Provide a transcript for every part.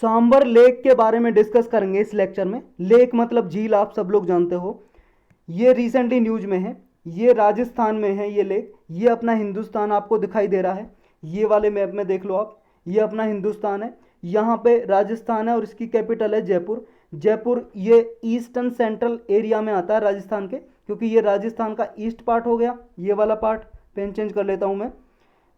Sambar lake के बारे में डिस्कस करेंगे इस लेक्चर में। लेक मतलब झील, आप सब लोग जानते हो। ये रिसेंटली न्यूज में है, ये राजस्थान में है ये लेक। ये अपना हिंदुस्तान आपको दिखाई दे रहा है, ये वाले मैप में देख लो आप, ये अपना हिंदुस्तान है, यहाँ पे राजस्थान है और इसकी कैपिटल है जयपुर। जयपुर ये ईस्टर्न सेंट्रल एरिया में आता है राजस्थान के, क्योंकि ये राजस्थान का ईस्ट पार्ट हो गया। ये वाला पार्ट पेन चेंज कर लेता हूँ मैं,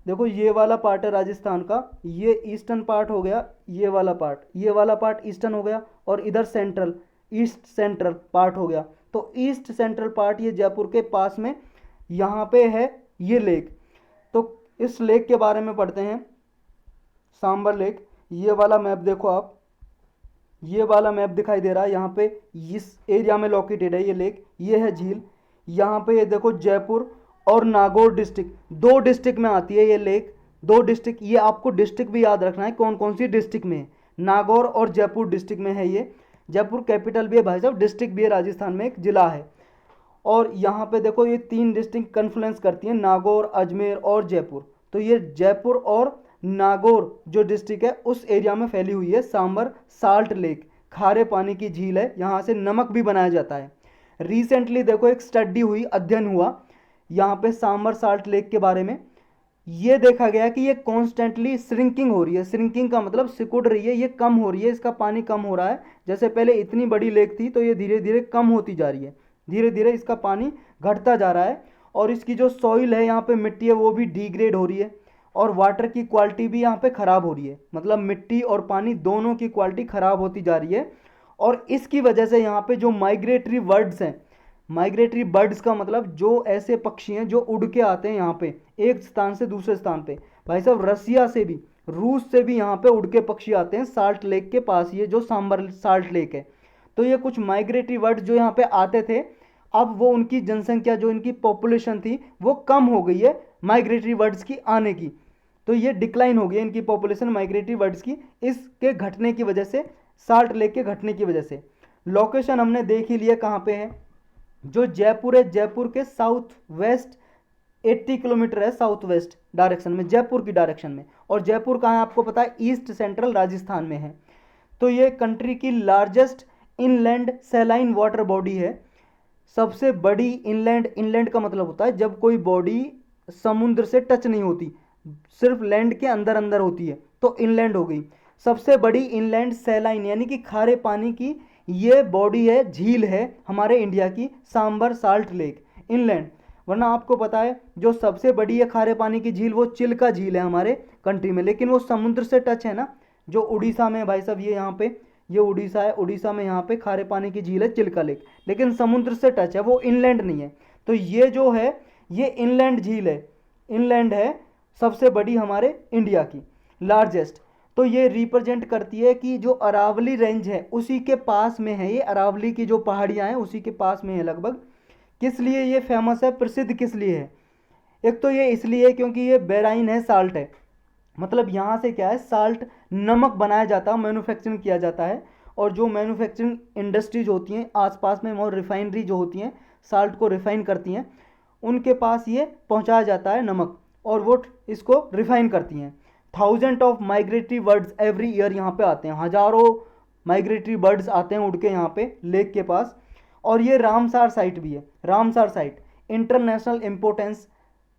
देखो ये वाला पार्ट है राजस्थान का, ये ईस्टर्न पार्ट हो गया, ये वाला पार्ट ईस्टर्न हो गया, और इधर सेंट्रल, ईस्ट सेंट्रल पार्ट हो गया। तो ईस्ट सेंट्रल पार्ट ये जयपुर के पास में यहाँ पे है ये लेक। तो इस लेक के बारे में पढ़ते हैं, सांबर लेक। ये वाला मैप देखो आप, ये वाला मैप दिखाई दे रहा है, यहाँ पे इस एरिया में लोकेटेड है ये लेक, ये है झील। यहाँ पे ये देखो जयपुर और नागौर डिस्ट्रिक्ट, दो डिस्ट्रिक्ट में आती है ये लेक, दो डिस्ट्रिक्ट। ये आपको डिस्ट्रिक्ट भी याद रखना है कौन कौन सी डिस्ट्रिक्ट में है, नागौर और जयपुर डिस्ट्रिक्ट में है ये। जयपुर कैपिटल भी है भाई साहब, डिस्ट्रिक्ट भी है, राजस्थान में एक जिला है। और यहाँ पे देखो ये तीन डिस्ट्रिक्ट कन्फ्लुएंस करती हैं, नागौर, अजमेर और जयपुर। तो ये जयपुर और नागौर जो डिस्ट्रिक्ट है उस एरिया में फैली हुई है सांबर साल्ट लेक, खारे पानी की झील है, यहाँ से नमक भी बनाया जाता है। रिसेंटली देखो एक स्टडी हुई, अध्ययन हुआ यहाँ पे सांबर साल्ट लेक के बारे में। ये देखा गया कि ये कॉन्स्टेंटली श्रिंकिंग हो रही है। श्रिंकिंग का मतलब सिकुड़ रही है, ये कम हो रही है, इसका पानी कम हो रहा है। जैसे पहले इतनी बड़ी लेक थी तो ये धीरे धीरे कम होती जा रही है, धीरे धीरे इसका पानी घटता जा रहा है। और इसकी जो सॉइल है यहाँ पे, मिट्टी है, वो भी डिग्रेड हो रही है, और वाटर की क्वालिटी भी यहाँ पे ख़राब हो रही है। मतलब मिट्टी और पानी दोनों की क्वालिटी ख़राब होती जा रही है। और इसकी वजह से यहाँ पे जो माइग्रेटरी बर्ड्स हैं, माइग्रेटरी बर्ड्स का मतलब जो ऐसे पक्षी हैं जो उड़ के आते हैं यहाँ पे एक स्थान से दूसरे स्थान पे। भाई साहब रसिया से भी, रूस से भी यहाँ पे उड़ के पक्षी आते हैं साल्ट लेक के पास, ये जो सांबर साल्ट लेक है। तो ये कुछ माइग्रेटरी बर्ड्स जो यहाँ पे आते थे, अब वो उनकी जनसंख्या, जो इनकी पॉपुलेशन थी वो कम हो गई है माइग्रेटरी बर्ड्स की आने की। तो ये डिक्लाइन हो गई इनकी पॉपुलेशन माइग्रेटरी बर्ड्स की, इसके घटने की वजह से, साल्ट लेक के घटने की वजह से। लोकेशन हमने देख ही लिया कहाँ पे है, जो जयपुर है, जयपुर के साउथ वेस्ट 80 किलोमीटर है, साउथ वेस्ट डायरेक्शन में, जयपुर की डायरेक्शन में। और जयपुर कहाँ है आपको पता है, ईस्ट सेंट्रल राजस्थान में है। तो ये कंट्री की largest inland saline water body है, सबसे बड़ी इनलैंड। इनलैंड का मतलब होता है जब कोई बॉडी समुद्र से टच नहीं होती, सिर्फ लैंड के अंदर अंदर होती है, तो इनलैंड हो गई। सबसे बड़ी इनलैंड सैलाइन यानी कि खारे पानी की ये बॉडी है, झील है हमारे इंडिया की, सांबर साल्ट लेक, इनलैंड। वरना आपको पता है जो सबसे बड़ी है खारे पानी की झील वो चिल्का झील है हमारे कंट्री में, लेकिन वो समुद्र से टच है ना, जो उड़ीसा में भाई साहब, ये यहाँ पे, ये उड़ीसा है, उड़ीसा में यहाँ पे खारे पानी की झील है चिल्का लेक, लेकिन समुद्र से टच है, वो इनलैंड नहीं है। तो ये जो है ये इनलैंड झील है, इनलैंड है, सबसे बड़ी हमारे इंडिया की, लार्जेस्ट। तो ये रिप्रेजेंट करती है कि जो अरावली रेंज है उसी के पास में है, ये अरावली की जो पहाड़ियाँ हैं उसी के पास में है लगभग। किस लिए ये फेमस है, प्रसिद्ध किस लिए है? एक तो ये इसलिए क्योंकि ये बेराइन है, साल्ट है, मतलब यहाँ से क्या है, साल्ट नमक बनाया जाता है, मैन्युफैक्चरिंग किया जाता है। और जो मैन्युफैक्चरिंग इंडस्ट्रीज होती हैं आसपास में, और रिफाइनरी जो होती हैं साल्ट को रिफाइन करती हैं, उनके पास ये पहुँचाया जाता है नमक, और वो इसको रिफाइन करती हैं। Thousand of migratory birds every year यहाँ पे आते हैं, हज़ारों माइग्रेटरी बर्ड्स आते हैं उड़ के यहाँ पे लेक के पास। और ये रामसार साइट भी है, Ramsar site international importance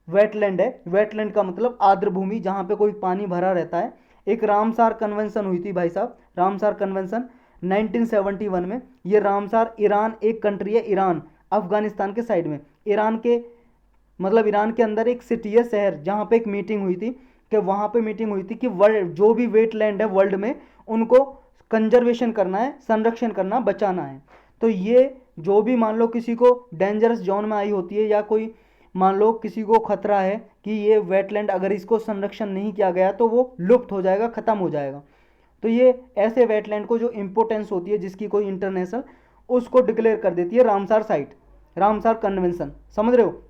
wetland है। वेटलैंड का मतलब आर्द्र भूमि, जहाँ पे कोई पानी भरा रहता है। एक रामसार कन्वेंशन हुई थी भाई साहब, रामसार कन्वेंशन 1971 में। ये रामसार, ईरान एक कंट्री है, ईरान अफगानिस्तान के साइड में, ईरान के मतलब ईरान के अंदर एक सिटी है, शहर, जहाँ पे एक मीटिंग हुई थी, कि वहाँ पे मीटिंग हुई थी कि वर्ल्ड जो भी वेटलैंड है वर्ल्ड में उनको कंजर्वेशन करना है, संरक्षण करना, बचाना है। तो ये जो भी मान लो किसी को डेंजरस जोन में आई होती है, या कोई मान लो किसी को खतरा है कि ये वेटलैंड अगर इसको संरक्षण नहीं किया गया तो वो लुप्त हो जाएगा, ख़त्म हो जाएगा, तो ये ऐसे वेटलैंड को जो इम्पोर्टेंस होती है जिसकी कोई इंटरनेशनल, उसको डिक्लेयर कर देती है रामसार साइट, रामसार कन्वेंशन। समझ रहे हो?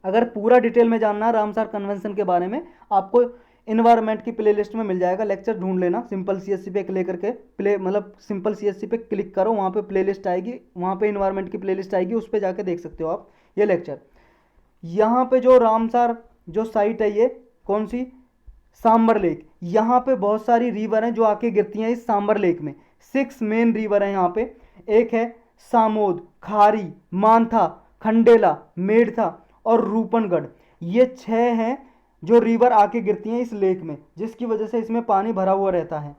अगर पूरा डिटेल में जानना है रामसार कन्वेंशन के बारे में, आपको इन्वायरमेंट की प्लेलिस्ट में मिल जाएगा, लेक्चर ढूंढ लेना, सिंपल सीएससी पे क्लिक करके, प्ले मतलब सिंपल सीएससी पे क्लिक करो, वहाँ पे प्लेलिस्ट आएगी, वहाँ पे इन्वायरमेंट की प्लेलिस्ट आएगी, उस पर जाके देख सकते हो आप ये लेक्चर। यहाँ पे जो रामसार जो साइट है, ये कौन सी, सांबर लेक, यहाँ पे बहुत सारी रिवर हैं जो आके गिरती हैं इस सांबर लेक में। 6 मेन रिवर हैं यहाँ पे। एक है सामोद, खारी, मानथा, खंडेला, मेड़था और रूपनगढ़। ये 6 हैं जो रिवर आके गिरती हैं इस लेक में, जिसकी वजह से इसमें पानी भरा हुआ रहता है।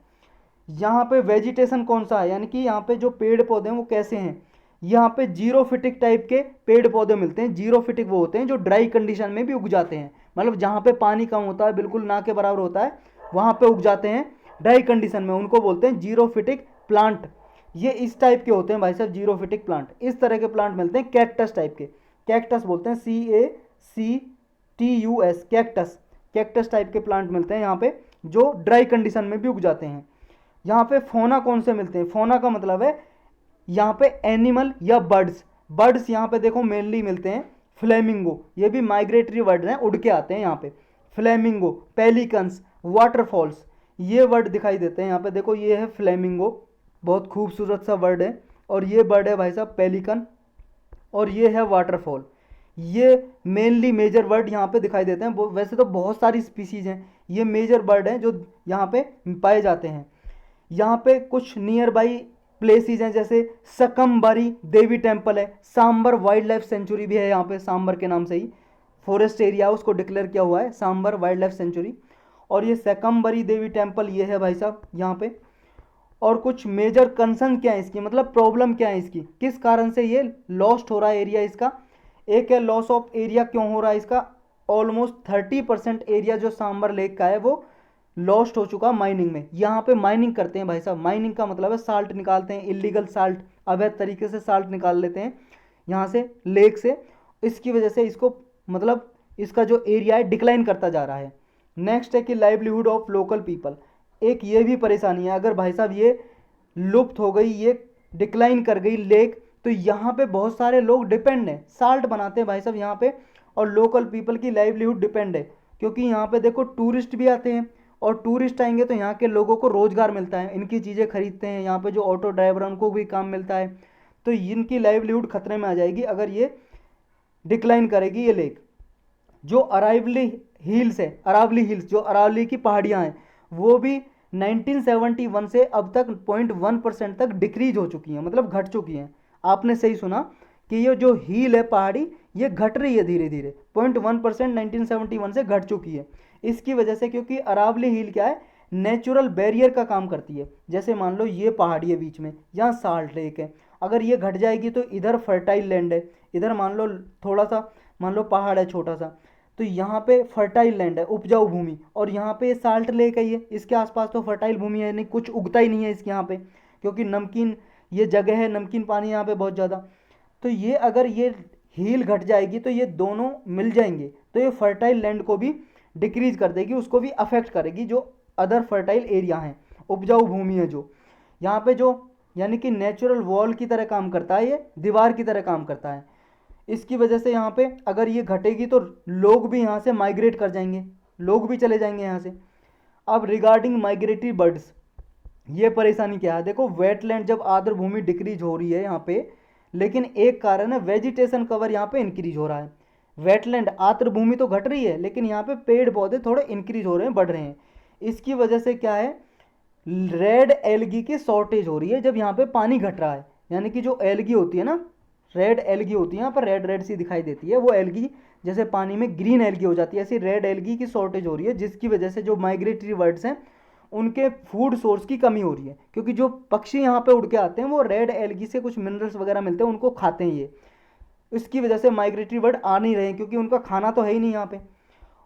यहाँ पे वेजिटेशन कौन सा है, यानी कि यहाँ पे जो पेड़ पौधे हैं वो कैसे हैं, यहाँ पे जीरोफिटिक टाइप के पेड़ पौधे मिलते हैं। जीरोफिटिक वो होते हैं जो ड्राई कंडीशन में भी उग जाते हैं, मतलब जहाँ पे पानी कम होता है, बिल्कुल ना के बराबर होता है, वहाँ पे उग जाते हैं ड्राई कंडीशन में, उनको बोलते हैं जीरोफिटिक प्लांट। ये इस टाइप के होते हैं भाई साहब जीरोफिटिक प्लांट। इस तरह के प्लांट मिलते हैं कैक्टस टाइप के, कैक्टस बोलते हैं, CACTUS, कैक्टस। कैक्टस टाइप के प्लांट मिलते हैं यहाँ पे जो ड्राई कंडीशन में भी उग जाते हैं। यहाँ पे फोना कौन से मिलते हैं, फोना का मतलब है यहाँ पे एनिमल या बर्ड्स। बर्ड्स यहाँ पे देखो मेनली मिलते हैं फ्लेमिंगो, ये भी माइग्रेटरी बर्ड हैं, उड़ के आते हैं यहाँ पे। फ्लेमिंगो, पेलिकन्स, वाटरफॉल्स, ये वर्ड दिखाई देते हैं यहाँ पे। देखो ये है फ्लेमिंगो, बहुत खूबसूरत सा वर्ड है, और ये बर्ड है भाई साहब पेलिकन, और ये है वाटरफॉल। ये मेनली मेजर बर्ड यहाँ पे दिखाई देते हैं। वैसे तो बहुत सारी स्पीसीज हैं, ये मेजर बर्ड हैं जो यहाँ पे पाए जाते हैं। यहाँ पे कुछ नियर बाई प्लेसेस हैं, जैसे सकम्बरी देवी टेम्पल है, सांबर वाइल्ड लाइफ सेंचुरी भी है यहाँ पे, सांबर के नाम से ही फॉरेस्ट एरिया उसको डिक्लेयर किया हुआ है, सांबर वाइल्ड लाइफ सेंचुरी। और ये सकम्बरी देवी टेम्पल ये है भाई साहब यहाँ पे। और कुछ मेजर कंसर्न क्या है इसकी, मतलब प्रॉब्लम क्या है इसकी, किस कारण से ये लॉस्ट हो रहा है एरिया इसका। एक है लॉस ऑफ एरिया, क्यों हो रहा है इसका, ऑलमोस्ट 30% एरिया जो सांबर लेक का है वो लॉस्ट हो चुका माइनिंग में। यहाँ पे माइनिंग करते हैं भाई साहब, माइनिंग का मतलब है साल्ट निकालते हैं, इलीगल साल्ट, अवैध तरीके से साल्ट निकाल लेते हैं यहाँ से लेक से। इसकी वजह से इसको मतलब इसका जो एरिया है डिक्लाइन करता जा रहा है। नेक्स्ट है कि लाइवलीहुड ऑफ लोकल पीपल, एक ये भी परेशानी है। अगर भाई साहब ये लुप्त हो गई, ये डिक्लाइन कर गई लेक, तो यहाँ पे बहुत सारे लोग डिपेंड हैं, साल्ट बनाते हैं भाई साहब यहाँ पे, और लोकल पीपल की लाइवलीहुड डिपेंड है। क्योंकि यहाँ पे देखो टूरिस्ट भी आते हैं, और टूरिस्ट आएंगे तो यहाँ के लोगों को रोज़गार मिलता है, इनकी चीज़ें खरीदते हैं, यहाँ पे जो ऑटो ड्राइवर हैं उनको भी काम मिलता है। तो इनकी लाइवलीहुड खतरे में आ जाएगी अगर ये डिक्लाइन करेगी ये लेक। जो अरावली हिल्स है, अरावली हिल्स जो अरावली की पहाड़ियाँ हैं, वो भी 1971 से अब तक 0.1% तक डिक्रीज हो चुकी हैं, मतलब घट चुकी हैं। आपने सही सुना कि ये जो हील है पहाड़ी, ये घट रही है धीरे धीरे, 0.1% 1971 से घट चुकी है। इसकी वजह से, क्योंकि अरावली हिल क्या है, नेचुरल बैरियर का काम करती है। जैसे मान लो ये पहाड़ी है बीच में, यहाँ साल्ट लेक है, अगर ये घट जाएगी तो इधर फर्टाइल लैंड है, इधर मान लो थोड़ा सा, मान लो पहाड़ है छोटा सा, तो यहाँ पे फर्टाइल लैंड है, उपजाऊ भूमि, और यहाँ पे साल्ट लेक है, ये इसके आसपास तो फर्टाइल भूमि है नहीं, कुछ उगता ही नहीं है इसके यहाँ पे, क्योंकि नमकीन ये जगह है, नमकीन पानी यहाँ पे बहुत ज़्यादा। तो ये अगर ये हील घट जाएगी तो ये दोनों मिल जाएंगे, तो ये फर्टाइल लैंड को भी डिक्रीज कर देगी, उसको भी अफेक्ट करेगी, जो अदर फर्टाइल एरिया हैं, उपजाऊ भूमि है जो यहाँ पे, जो यानी कि नेचुरल वॉल की तरह काम करता है, ये दीवार की तरह काम करता है। इसकी वजह से यहाँ पे अगर ये घटेगी तो लोग भी यहाँ से माइग्रेट कर जाएंगे, लोग भी चले जाएंगे यहाँ से। अब रिगार्डिंग माइग्रेटरी बर्ड्स, ये परेशानी क्या है, देखो वेटलैंड जब आर्द्र भूमि डिक्रीज हो रही है यहाँ पे, लेकिन एक कारण है वेजिटेशन कवर यहाँ पे इंक्रीज हो रहा है। वेटलैंड आर्द्र भूमि तो घट रही है, लेकिन यहाँ पे पेड़ पौधे थोड़े इंक्रीज हो रहे हैं, बढ़ रहे हैं। इसकी वजह से क्या है, रेड एल्गी की शॉर्टेज हो रही है जब यहाँ पे पानी घट रहा है। यानी कि जो एल्गी होती है ना, रेड एल्गी होती है, यहाँ पर रेड रेड सी दिखाई देती है, वो एल्गी जैसे पानी में ग्रीन एल्गी हो जाती है, ऐसी रेड एल्गी की शॉर्टेज हो रही है, जिसकी वजह से जो माइग्रेटरी बर्ड्स हैं उनके फूड सोर्स की कमी हो रही है। क्योंकि जो पक्षी यहाँ पे उड़ के आते हैं वो रेड एल्गी से कुछ मिनरल्स वगैरह मिलते हैं, उनको खाते हैं ये, इसकी वजह से माइग्रेटरी बर्ड आ नहीं रहे हैं, क्योंकि उनका खाना तो है ही नहीं यहाँ पे।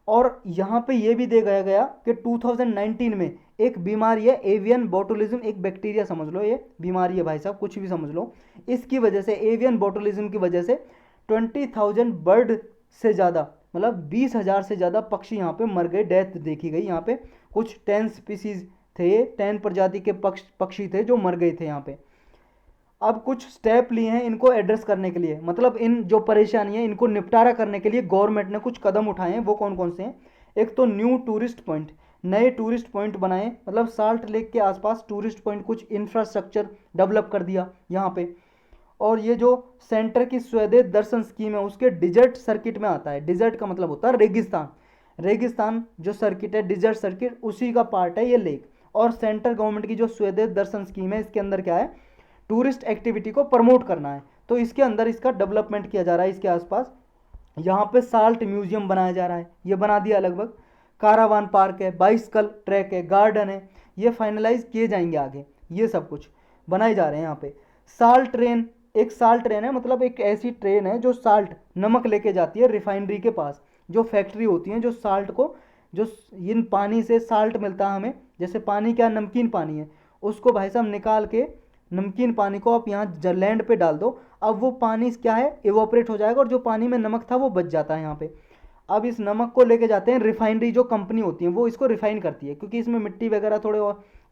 और यहाँ पे ये भी देखा गया कि 2019 में एक बीमारी है एवियन बोटुलिज्म, एक बैक्टीरिया समझ लो, ये बीमारी है भाई साहब, कुछ भी समझ लो। इसकी वजह से, एवियन बोटुलिज्म की वजह से 20,000 बर्ड से ज़्यादा, मतलब 20,000 से ज़्यादा पक्षी यहाँ पे मर गए, डेथ देखी गई यहाँ पे। कुछ 10 स्पीसीज थे, 10 प्रजाति के पक्षी थे जो मर गए थे यहाँ पे। अब कुछ स्टेप लिए हैं इनको एड्रेस करने के लिए, मतलब इन जो परेशानी है इनको निपटारा करने के लिए गवर्नमेंट ने कुछ कदम उठाए हैं। वो कौन कौन से हैं, एक तो न्यू टूरिस्ट पॉइंट, नए टूरिस्ट पॉइंट बनाए, मतलब साल्ट लेक के आसपास टूरिस्ट पॉइंट, कुछ इंफ्रास्ट्रक्चर डेवलप कर दिया यहाँ पे। और ये जो सेंटर की स्वदेश दर्शन स्कीम है उसके डिजर्ट सर्किट में आता है, डिजर्ट का मतलब होता है रेगिस्तान, रेगिस्तान जो सर्किट है, डिजर्ट सर्किट, उसी का पार्ट है ये लेक। और सेंट्रल गवर्नमेंट की जो स्वदेश दर्शन स्कीम है, इसके अंदर क्या है, टूरिस्ट एक्टिविटी को प्रमोट करना है, तो इसके अंदर इसका डेवलपमेंट किया जा रहा है। इसके आसपास यहाँ पे साल्ट म्यूजियम बनाया जा रहा है, ये बना दिया लगभग। कारावान पार्क है, बाइसिकल ट्रैक है, गार्डन है, ये फाइनलाइज किए जाएंगे आगे, ये सब कुछ बनाए जा रहे हैं यहाँ पे। साल्ट ट्रेन, एक साल्ट ट्रेन है, मतलब एक ऐसी ट्रेन है जो साल्ट नमक लेके जाती है रिफाइनरी के पास, जो फैक्ट्री होती है जो साल्ट को, जो इन पानी से साल्ट मिलता है हमें, जैसे पानी क्या नमकीन पानी है, उसको भाई साहब निकाल के नमकीन पानी को आप यहाँ लैंड पे डाल दो, अब वो पानी क्या है, इवोपरेट हो जाएगा और जो पानी में नमक था वो बच जाता है यहाँ पे। अब इस नमक को लेके जाते हैं रिफाइनरी, जो कंपनी होती है वो इसको रिफाइन करती है, क्योंकि इसमें मिट्टी वगैरह थोड़े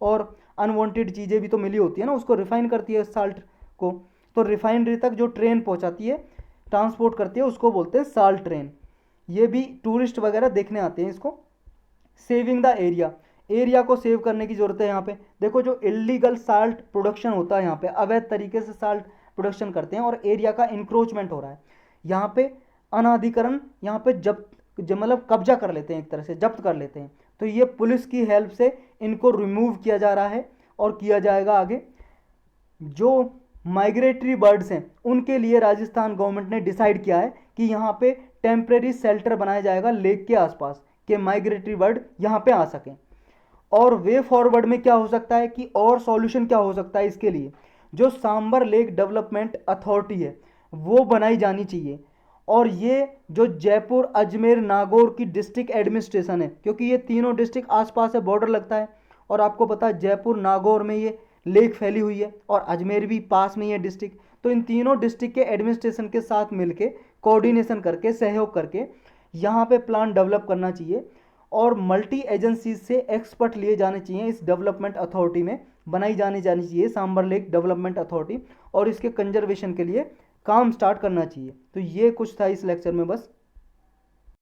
और अनवांटेड चीज़ें भी तो मिली होती है ना, उसको रिफाइन करती है साल्ट को, तो रिफाइनरी तक जो ट्रेन पहुँचाती है, ट्रांसपोर्ट करती है, उसको बोलते हैं साल्ट ट्रेन। ये भी टूरिस्ट वगैरह देखने आते हैं इसको। सेविंग द एरिया, एरिया को सेव करने की ज़रूरत है यहाँ पे। देखो जो इलीगल साल्ट प्रोडक्शन होता है यहाँ पे, अवैध तरीके से साल्ट प्रोडक्शन करते हैं और एरिया का इंक्रोचमेंट हो रहा है यहाँ पे, अनाधिकरण यहाँ पे जब मतलब कब्जा कर लेते हैं, एक तरह से जब्त कर लेते हैं, तो ये पुलिस की हेल्प से इनको रिमूव किया जा रहा है और किया जाएगा आगे। जो माइग्रेटरी बर्ड्स हैं उनके लिए राजस्थान गवर्नमेंट ने डिसाइड किया है कि यहाँ पे टेम्परेरी शेल्टर बनाया जाएगा लेक के आसपास, कि माइग्रेटरी बर्ड यहाँ पे आ सकें। और वे फॉरवर्ड में क्या हो सकता है कि और सॉल्यूशन क्या हो सकता है इसके लिए, जो सांबर लेक डेवलपमेंट अथॉरिटी है वो बनाई जानी चाहिए। और ये जो जयपुर, अजमेर, नागौर की डिस्ट्रिक्ट एडमिनिस्ट्रेशन है, क्योंकि ये तीनों डिस्ट्रिक्ट आसपास है, बॉर्डर लगता है, और आपको पता है जयपुर नागौर में ये लेक फैली हुई है और अजमेर भी पास में ही है डिस्ट्रिक्ट, तो इन तीनों डिस्ट्रिक्ट के एडमिनिस्ट्रेशन के साथ मिलके कोऑर्डिनेशन करके, सहयोग करके यहाँ पे प्लान डेवलप करना चाहिए और मल्टी एजेंसीज से एक्सपर्ट लिए जाने चाहिए। इस डेवलपमेंट अथॉरिटी में बनाई जानी चाहिए सांबर लेक डेवलपमेंट अथॉरिटी, और इसके कंजर्वेशन के लिए काम स्टार्ट करना चाहिए। तो ये कुछ था इस लेक्चर में बस।